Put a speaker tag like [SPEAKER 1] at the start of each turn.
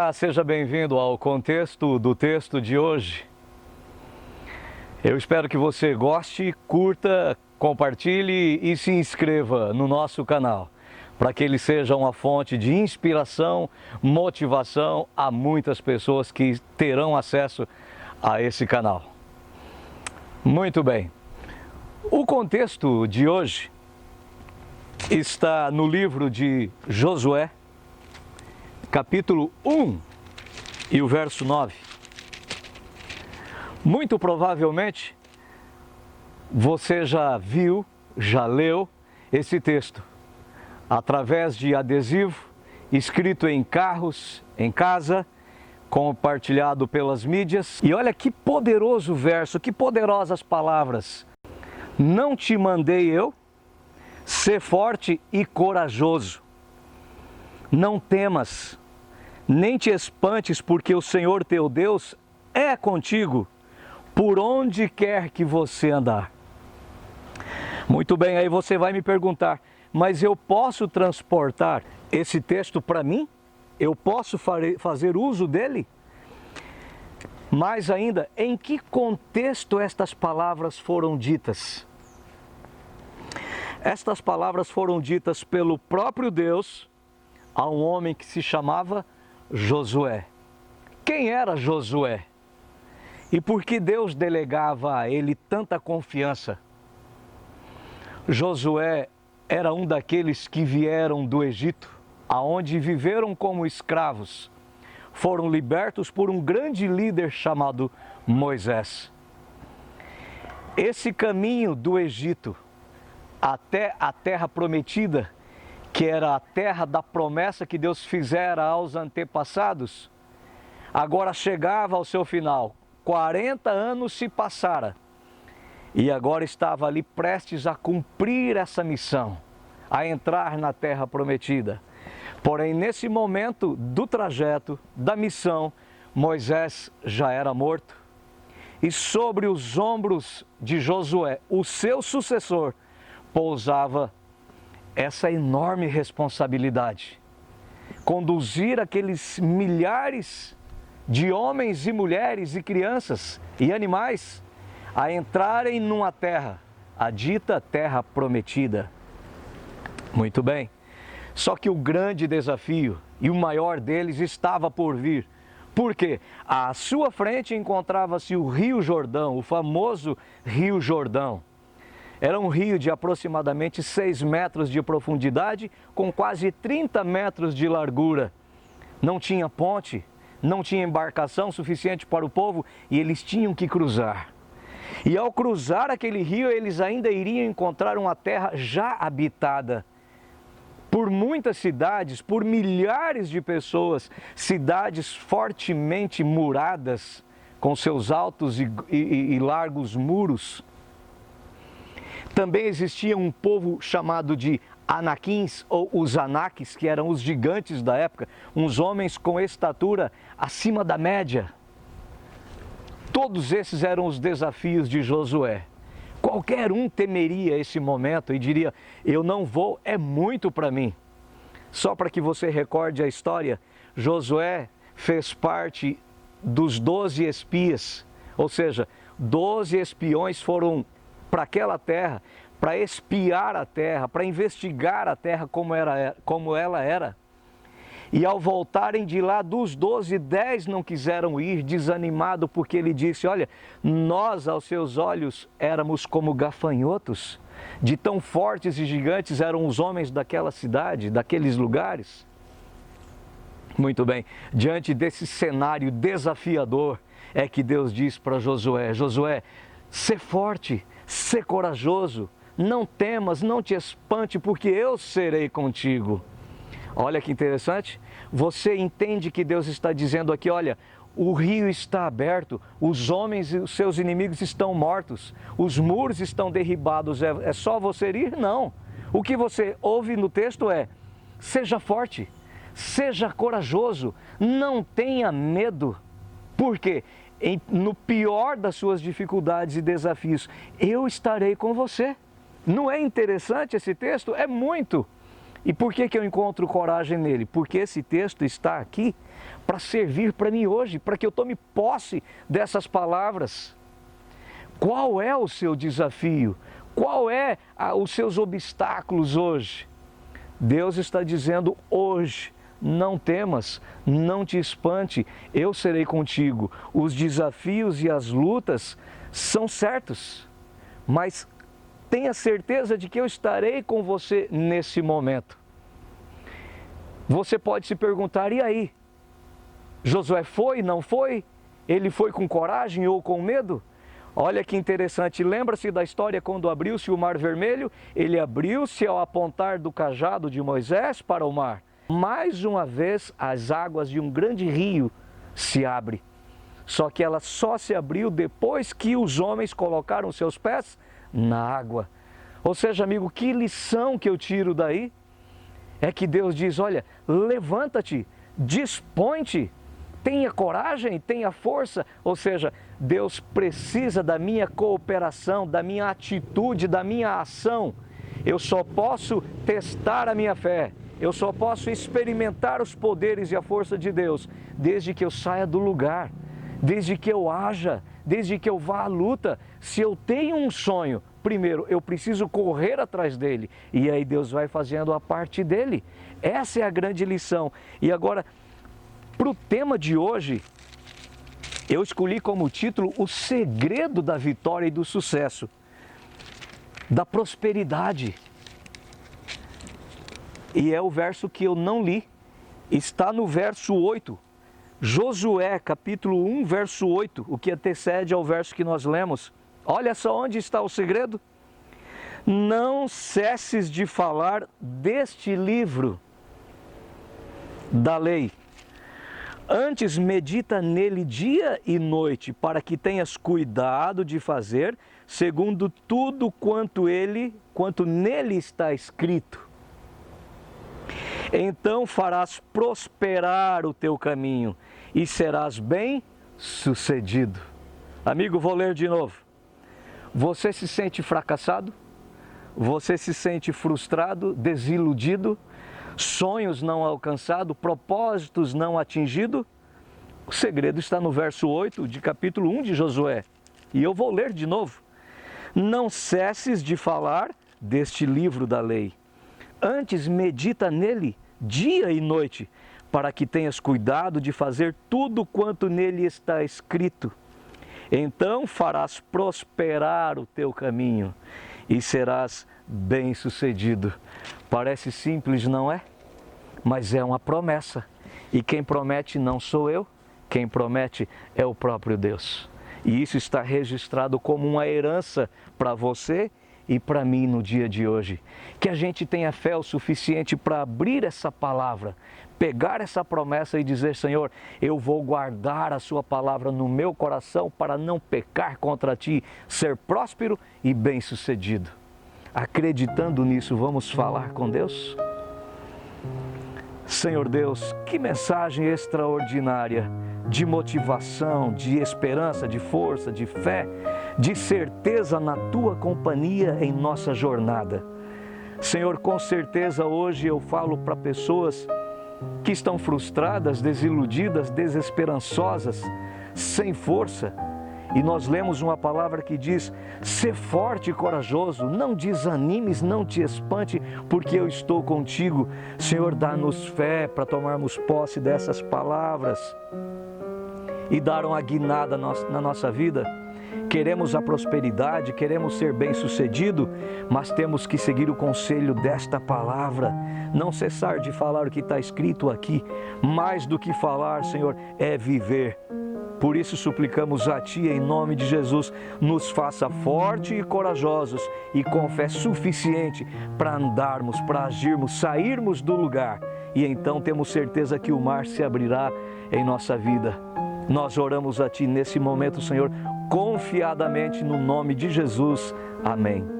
[SPEAKER 1] Olá, seja bem-vindo ao contexto do texto de hoje. Eu espero que você goste, curta, compartilhe e se inscreva no nosso canal, para que ele seja uma fonte de inspiração, motivação a muitas pessoas que terão acesso a esse canal. Muito bem. O contexto de hoje está no livro de Josué, capítulo 1 e o verso 9. Muito provavelmente você já viu, já leu esse texto através de adesivo, escrito em carros, em casa, compartilhado pelas mídias. E olha que poderoso verso, que poderosas palavras. Não te mandei eu? Sê forte e corajoso. Não temas, nem te espantes, porque o Senhor teu Deus é contigo, por onde quer que você andar. Muito bem, aí você vai me perguntar, mas eu posso transportar esse texto para mim? Eu posso fazer uso dele? Mais ainda, em que contexto estas palavras foram ditas? Estas palavras foram ditas pelo próprio Deus a um homem que se chamava Josué. Quem era Josué? E por que Deus delegava a ele tanta confiança? Josué era um daqueles que vieram do Egito, aonde viveram como escravos. Foram libertos por um grande líder chamado Moisés. Esse caminho do Egito até a terra prometida, que era a terra da promessa que Deus fizera aos antepassados, agora chegava ao seu final. 40 anos se passara e agora estava ali prestes a cumprir essa missão, a entrar na terra prometida. Porém, nesse momento do trajeto, da missão, Moisés já era morto. E sobre os ombros de Josué, o seu sucessor, pousava essa enorme responsabilidade: conduzir aqueles milhares de homens e mulheres e crianças e animais a entrarem numa terra, a dita terra prometida. Muito bem, só que o grande desafio e o maior deles estava por vir. Por quê? À sua frente encontrava-se o Rio Jordão, o famoso Rio Jordão. Era um rio de aproximadamente 6 metros de profundidade, com quase 30 metros de largura. Não tinha ponte, não tinha embarcação suficiente para o povo e eles tinham que cruzar. E ao cruzar aquele rio, eles ainda iriam encontrar uma terra já habitada por muitas cidades, por milhares de pessoas, cidades fortemente muradas, com seus altos e largos muros. Também existia um povo chamado de Anaquins, ou os Anaques, que eram os gigantes da época, uns homens com estatura acima da média. Todos esses eram os desafios de Josué. Qualquer um temeria esse momento e diria: eu não vou, é muito para mim. Só para que você recorde a história, Josué fez parte dos 12 espias, ou seja, 12 espiões foram para aquela terra, para espiar a terra, para investigar a terra como ela era. E ao voltarem de lá, dos 12, 10 não quiseram ir, desanimado, porque ele disse: olha, nós aos seus olhos éramos como gafanhotos, de tão fortes e gigantes eram os homens daquela cidade, daqueles lugares. Muito bem, diante desse cenário desafiador, é que Deus diz para Josué: Josué, sê forte, sê corajoso, não temas, não te espante, porque eu serei contigo. Olha que interessante, você entende que Deus está dizendo aqui: olha, o rio está aberto, os homens e os seus inimigos estão mortos, os muros estão derribados, é só você ir? Não. O que você ouve no texto é: seja forte, seja corajoso, não tenha medo. Por quê? No pior das suas dificuldades e desafios, eu estarei com você. Não é interessante esse texto? É muito. E por que eu encontro coragem nele? Porque esse texto está aqui para servir para mim hoje, para que eu tome posse dessas palavras. Qual é o seu desafio? Qual é os seus obstáculos hoje? Deus está dizendo hoje, não temas, não te espante, eu serei contigo. Os desafios e as lutas são certos, mas tenha certeza de que eu estarei com você nesse momento. Você pode se perguntar, e aí? Josué foi, não foi? Ele foi com coragem ou com medo? Olha que interessante, lembra-se da história quando abriu-se o Mar Vermelho? Ele abriu-se ao apontar do cajado de Moisés para o mar. Mais uma vez, as águas de um grande rio se abrem. Só que ela só se abriu depois que os homens colocaram seus pés na água. Ou seja, amigo, que lição que eu tiro daí? É que Deus diz, olha, levanta-te, dispõe-te, tenha coragem, tenha força. Ou seja, Deus precisa da minha cooperação, da minha atitude, da minha ação. Eu só posso testar a minha fé, eu só posso experimentar os poderes e a força de Deus desde que eu saia do lugar, desde que eu haja, desde que eu vá à luta. Se eu tenho um sonho, primeiro eu preciso correr atrás dele e aí Deus vai fazendo a parte dele. Essa é a grande lição. E agora, para o tema de hoje, eu escolhi como título o segredo da vitória e do sucesso, da prosperidade. E é o verso que eu não li, está no verso 8. Josué, capítulo 1, verso 8, o que antecede ao verso que nós lemos. Olha só onde está o segredo. Não cesses de falar deste livro da lei. Antes medita nele dia e noite, para que tenhas cuidado de fazer segundo tudo quanto nele está escrito. Então farás prosperar o teu caminho e serás bem-sucedido. Amigo, vou ler de novo. Você se sente fracassado? Você se sente frustrado, desiludido? Sonhos não alcançados, propósitos não atingidos? O segredo está no verso 8 de capítulo 1 de Josué. E eu vou ler de novo. Não cesses de falar deste livro da lei. Antes medita nele dia e noite, para que tenhas cuidado de fazer tudo quanto nele está escrito. Então farás prosperar o teu caminho e serás bem-sucedido. Parece simples, não é? Mas é uma promessa. E quem promete não sou eu, quem promete é o próprio Deus. E isso está registrado como uma herança para você e para mim no dia de hoje. Que a gente tenha fé o suficiente para abrir essa palavra, pegar essa promessa e dizer, Senhor, eu vou guardar a sua palavra no meu coração para não pecar contra ti, ser próspero e bem-sucedido. Acreditando nisso, vamos falar com Deus? Senhor Deus, que mensagem extraordinária de motivação, de esperança, de força, de fé, de certeza na Tua companhia em nossa jornada. Senhor, com certeza hoje eu falo para pessoas que estão frustradas, desiludidas, desesperançosas, sem força. E nós lemos uma palavra que diz, sê forte e corajoso, não desanimes, não te espante, porque eu estou contigo. Senhor, dá-nos fé para tomarmos posse dessas palavras e dar uma guinada na nossa vida. Queremos a prosperidade, queremos ser bem-sucedido, mas temos que seguir o conselho desta palavra. Não cessar de falar o que está escrito aqui. Mais do que falar, Senhor, é viver. Por isso suplicamos a Ti, em nome de Jesus, nos faça fortes e corajosos e com fé suficiente para andarmos, para agirmos, sairmos do lugar. E então temos certeza que o mar se abrirá em nossa vida. Nós oramos a Ti nesse momento, Senhor, confiadamente no nome de Jesus. Amém.